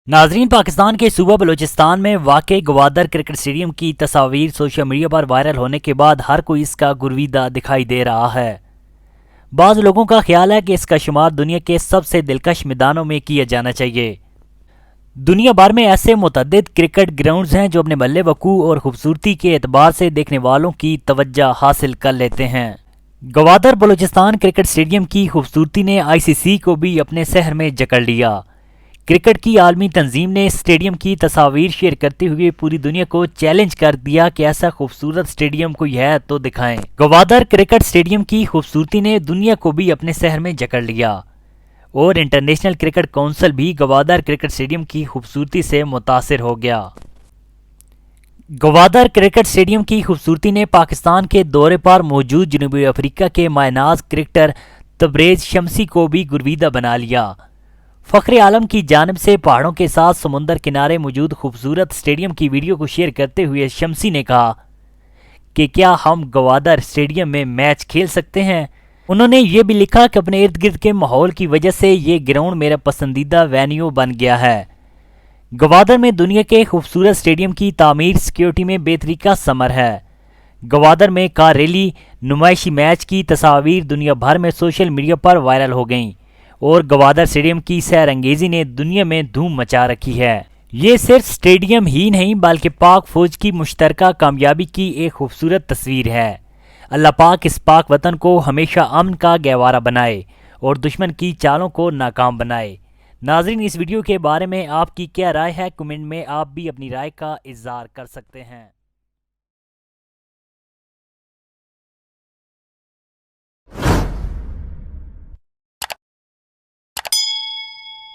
नाजरीन, पाकिस्तान के सूबा बलूचिस्तान में वाक़ गवादर क्रिकेट स्टेडियम की तस्वीर सोशल मीडिया पर वायरल होने के बाद हर कोई इसका गुरविदा दिखाई दे रहा है। बाज़ लोगों का ख्याल है कि इसका शुमार दुनिया के सबसे दिलकश मैदानों में किया जाना चाहिए। दुनिया भर में ऐसे मुतअद्दिद क्रिकेट ग्राउंड्स हैं जो अपने मल्ले वकू और खूबसूरती के एतबार से देखने वालों की तवज्जो हासिल कर लेते हैं। गवादर बलूचिस्तान क्रिकेट स्टेडियम की खूबसूरती ने ICC को भी अपने शहर में जकड़ लिया। क्रिकेट की आलमी तंजीम ने स्टेडियम की तस्वीर शेयर करते हुए पूरी दुनिया को चैलेंज कर दिया कि ऐसा खूबसूरत स्टेडियम कोई है तो दिखाएं। गवादर क्रिकेट स्टेडियम की खूबसूरती ने दुनिया को भी अपने शहर में जकड़ लिया और इंटरनेशनल क्रिकेट काउंसिल भी गवादर क्रिकेट स्टेडियम की खूबसूरती से मुतासिर हो गया। गवादर क्रिकेट स्टेडियम की खूबसूरती ने पाकिस्तान के दौरे पर मौजूद जनूबी अफ्रीका के मायनाज क्रिकेटर तबरेज शमसी को भी गुरविदा बना लिया। फखरे आलम की जानिब से पहाड़ों के साथ समुंदर किनारे मौजूद खूबसूरत स्टेडियम की वीडियो को शेयर करते हुए शमसी ने कहा कि क्या हम गवादर स्टेडियम में मैच खेल सकते हैं। उन्होंने ये भी लिखा कि अपने इर्द गिर्द के माहौल की वजह से ये ग्राउंड मेरा पसंदीदा वेन्यू बन गया है। गवादर में दुनिया के खूबसूरत स्टेडियम की तामीर सिक्योरिटी में बेतरीका समर है। गवादर में कार रैली नुमाइशी मैच की तस्वीर दुनिया भर में सोशल मीडिया पर वायरल हो गईं और गवादर स्टेडियम की सैर अंगेजी ने दुनिया में धूम मचा रखी है। ये सिर्फ स्टेडियम ही नहीं बल्कि पाक फौज की मुश्तरका कामयाबी की एक खूबसूरत तस्वीर है। अल्लाह पाक इस पाक वतन को हमेशा अमन का गहवारा बनाए और दुश्मन की चालों को नाकाम बनाए। नाज़रीन, इस वीडियो के बारे में आपकी क्या राय है? कमेंट में आप भी अपनी राय का इज़हार कर सकते हैं।